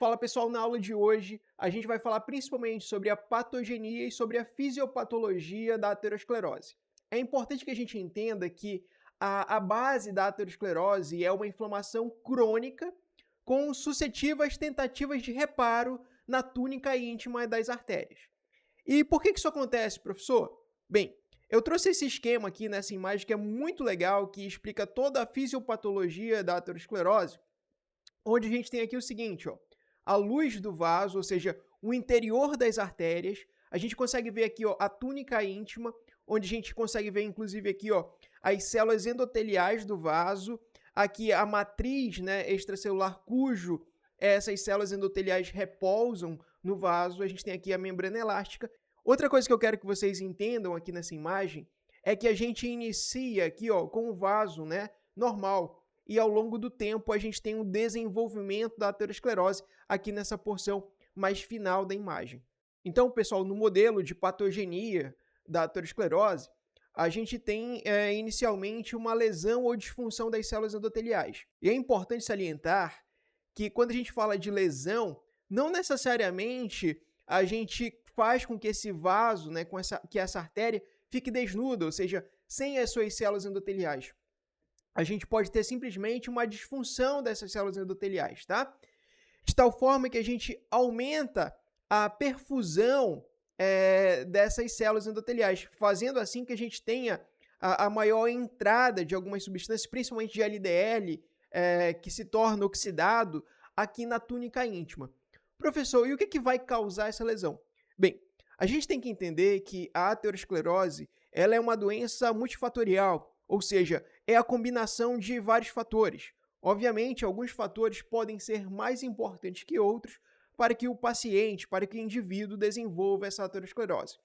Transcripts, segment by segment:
Fala pessoal, na aula de hoje a gente vai falar principalmente sobre a patogenia e sobre a fisiopatologia da aterosclerose. É importante que a gente entenda que a base da aterosclerose é uma inflamação crônica com sucessivas tentativas de reparo na túnica íntima das artérias. E por que isso acontece, professor? Bem, eu trouxe esse esquema aqui nessa imagem que é muito legal, que explica toda a fisiopatologia da aterosclerose, onde a gente tem aqui o seguinte, ó, a luz do vaso, ou seja, o interior das artérias, a gente consegue ver aqui, ó, a túnica íntima, onde a gente consegue ver inclusive aqui, ó, as células endoteliais do vaso, aqui a matriz, né, extracelular, cujo essas células endoteliais repousam no vaso, a gente tem aqui a membrana elástica. Outra coisa que eu quero que vocês entendam aqui nessa imagem é que a gente inicia aqui, ó, com o vaso, né, normal, e ao longo do tempo a gente tem um desenvolvimento da aterosclerose aqui nessa porção mais final da imagem. Então, pessoal, no modelo de patogenia da aterosclerose, a gente tem inicialmente uma lesão ou disfunção das células endoteliais. E é importante salientar que quando a gente fala de lesão, não necessariamente a gente faz com que esse vaso, né, que essa artéria fique desnuda, ou seja, sem as suas células endoteliais. A gente pode ter simplesmente uma disfunção dessas células endoteliais, tá? De tal forma que a gente aumenta a perfusão dessas células endoteliais, fazendo assim que a gente tenha a maior entrada de algumas substâncias, principalmente de LDL, que se torna oxidado aqui na túnica íntima. Professor, e o que vai causar essa lesão? Bem, a gente tem que entender que a aterosclerose ela é uma doença multifatorial, ou seja, é a combinação de vários fatores. Obviamente, alguns fatores podem ser mais importantes que outros para que o paciente, para que o indivíduo desenvolva essa aterosclerose.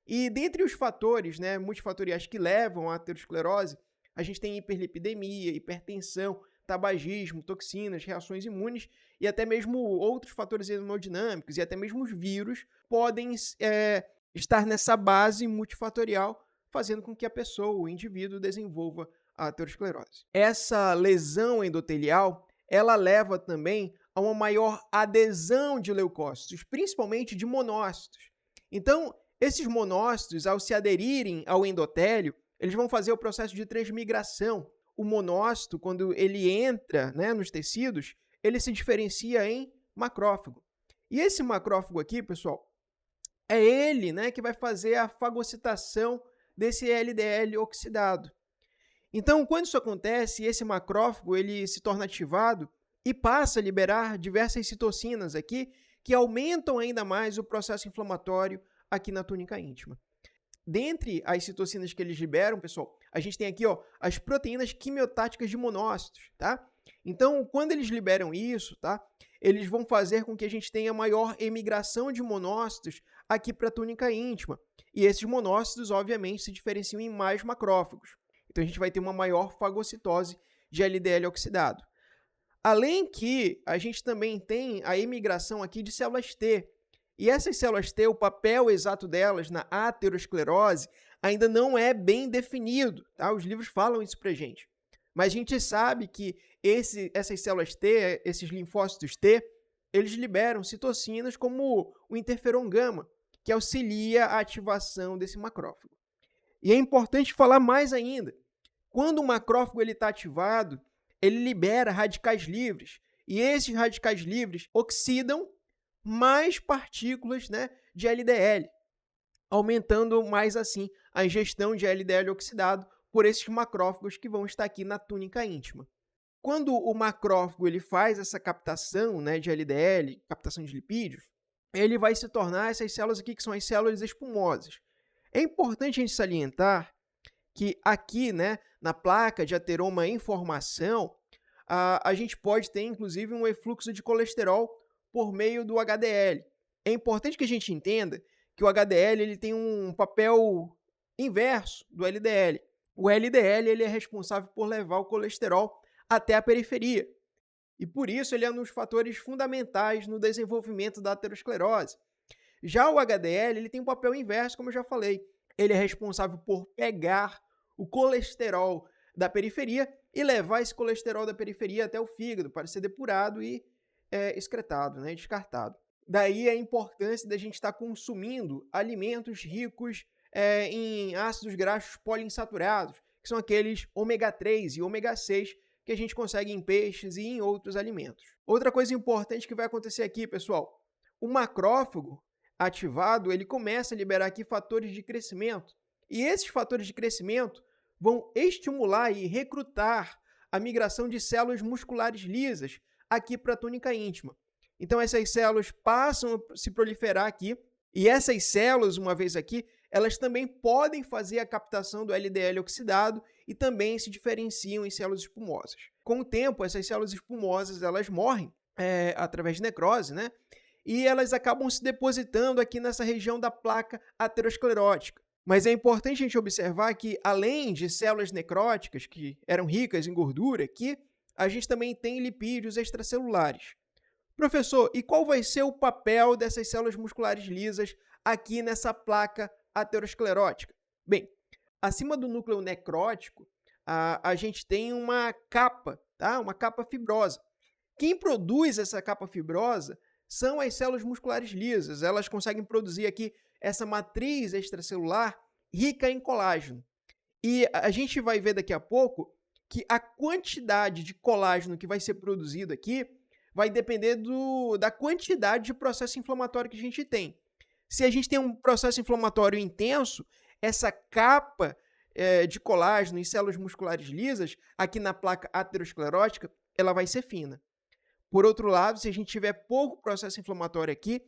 E dentre os fatores, né, multifatoriais que levam à aterosclerose, a gente tem hiperlipidemia, hipertensão, tabagismo, toxinas, reações imunes e até mesmo outros fatores hemodinâmicos e até mesmo os vírus podem estar nessa base multifatorial, fazendo com que a pessoa, o indivíduo, desenvolva a aterosclerose. Essa lesão endotelial, ela leva também a uma maior adesão de leucócitos, principalmente de monócitos. Então, esses monócitos, ao se aderirem ao endotélio, eles vão fazer o processo de transmigração. O monócito, quando ele entra, né, nos tecidos, ele se diferencia em macrófago. E esse macrófago aqui, pessoal, é ele, né, que vai fazer a fagocitação desse LDL oxidado. Então, quando isso acontece, esse macrófago ele se torna ativado e passa a liberar diversas citocinas aqui, que aumentam ainda mais o processo inflamatório aqui na túnica íntima. Dentre as citocinas que eles liberam, pessoal, a gente tem aqui, ó, as proteínas quimiotáticas de monócitos, tá? Então, quando eles liberam isso, tá? Eles vão fazer com que a gente tenha maior emigração de monócitos aqui para a túnica íntima. E esses monócitos, obviamente, se diferenciam em mais macrófagos. Então, a gente vai ter uma maior fagocitose de LDL oxidado. Além que a gente também tem a emigração aqui de células T. E essas células T, o papel exato delas na aterosclerose ainda não é bem definido, tá? Os livros falam isso pra gente. Mas a gente sabe que essas células T, esses linfócitos T, eles liberam citocinas como o interferon gama, que auxilia a ativação desse macrófago. E é importante falar mais ainda. Quando o macrófago está ativado, ele libera radicais livres. E esses radicais livres oxidam mais partículas, né, de LDL, aumentando mais assim a ingestão de LDL oxidado por esses macrófagos que vão estar aqui na túnica íntima. Quando o macrófago ele faz essa captação, né, de LDL, captação de lipídios, ele vai se tornar essas células aqui que são as células espumosas. É importante a gente salientar que aqui, né, na placa de ateroma em formação, a gente pode ter inclusive um efluxo de colesterol por meio do HDL. É importante que a gente entenda que o HDL ele tem um papel inverso do LDL. O LDL ele é responsável por levar o colesterol até a periferia. E por isso ele é um dos fatores fundamentais no desenvolvimento da aterosclerose. Já o HDL ele tem um papel inverso, como eu já falei. Ele é responsável por pegar o colesterol da periferia e levar esse colesterol da periferia até o fígado para ser depurado e excretado, né, descartado. Daí a importância da gente estar consumindo alimentos ricos em ácidos graxos poliinsaturados, que são aqueles ômega 3 e ômega 6 que a gente consegue em peixes e em outros alimentos. Outra coisa importante que vai acontecer aqui, pessoal, o macrófago ativado, ele começa a liberar aqui fatores de crescimento, e esses fatores de crescimento vão estimular e recrutar a migração de células musculares lisas aqui para a túnica íntima. Então essas células passam a se proliferar aqui, e essas células, uma vez aqui, elas também podem fazer a captação do LDL oxidado e também se diferenciam em células espumosas. Com o tempo, essas células espumosas elas morrem através de necrose, né? E elas acabam se depositando aqui nessa região da placa aterosclerótica. Mas é importante a gente observar que, além de células necróticas, que eram ricas em gordura, aqui a gente também tem lipídios extracelulares. Professor, e qual vai ser o papel dessas células musculares lisas aqui nessa placa aterosclerótica? Bem, acima do núcleo necrótico, a gente tem uma capa, tá? Uma capa fibrosa. Quem produz essa capa fibrosa são as células musculares lisas. Elas conseguem produzir aqui essa matriz extracelular rica em colágeno. E a gente vai ver daqui a pouco que a quantidade de colágeno que vai ser produzido aqui vai depender da quantidade de processo inflamatório que a gente tem. Se a gente tem um processo inflamatório intenso, essa capa de colágeno em células musculares lisas, aqui na placa aterosclerótica, ela vai ser fina. Por outro lado, se a gente tiver pouco processo inflamatório aqui,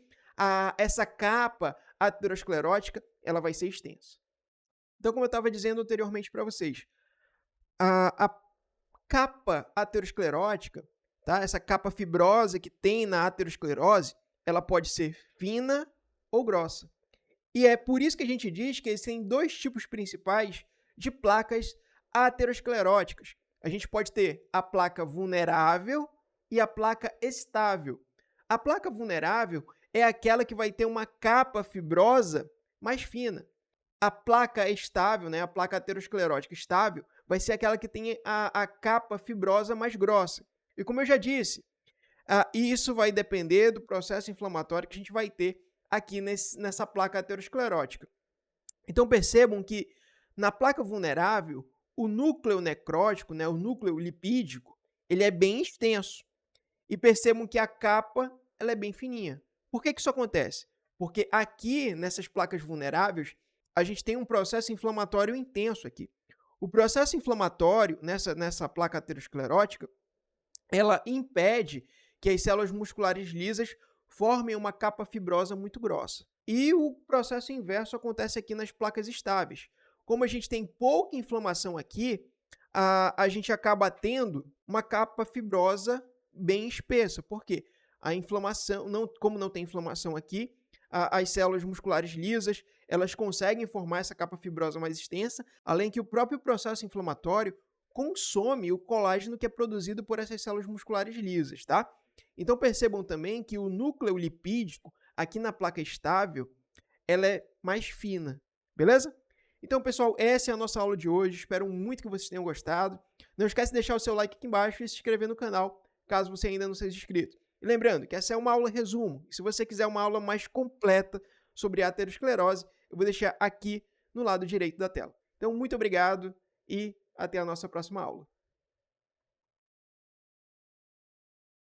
essa capa aterosclerótica ela vai ser extensa. Então, como eu estava dizendo anteriormente para vocês, a capa aterosclerótica, tá? Essa capa fibrosa que tem na aterosclerose, ela pode ser fina ou grossa. E é por isso que a gente diz que existem dois tipos principais de placas ateroscleróticas. A gente pode ter a placa vulnerável e a placa estável. A placa vulnerável é aquela que vai ter uma capa fibrosa mais fina. A placa estável, né, a placa aterosclerótica estável, vai ser aquela que tem a capa fibrosa mais grossa. E como eu já disse, isso vai depender do processo inflamatório que a gente vai ter aqui nessa placa aterosclerótica. Então percebam que na placa vulnerável, o núcleo necrótico, né, o núcleo lipídico, ele é bem extenso. E percebam que a capa ela é bem fininha. Por que isso acontece? Porque aqui, nessas placas vulneráveis, a gente tem um processo inflamatório intenso aqui. O processo inflamatório nessa placa aterosclerótica, ela impede que as células musculares lisas formem uma capa fibrosa muito grossa. E o processo inverso acontece aqui nas placas estáveis. Como a gente tem pouca inflamação aqui, a gente acaba tendo uma capa fibrosa bem espessa. Por quê? A inflamação, como não tem inflamação aqui, as células musculares lisas, elas conseguem formar essa capa fibrosa mais extensa, além que o próprio processo inflamatório consome o colágeno que é produzido por essas células musculares lisas, tá? Então percebam também que o núcleo lipídico aqui na placa estável, ela é mais fina, beleza? Então, pessoal, essa é a nossa aula de hoje. Espero muito que vocês tenham gostado. Não esquece de deixar o seu like aqui embaixo e se inscrever no canal, caso você ainda não seja inscrito. E lembrando que essa é uma aula resumo. E se você quiser uma aula mais completa sobre a aterosclerose, eu vou deixar aqui no lado direito da tela. Então, muito obrigado e até a nossa próxima aula.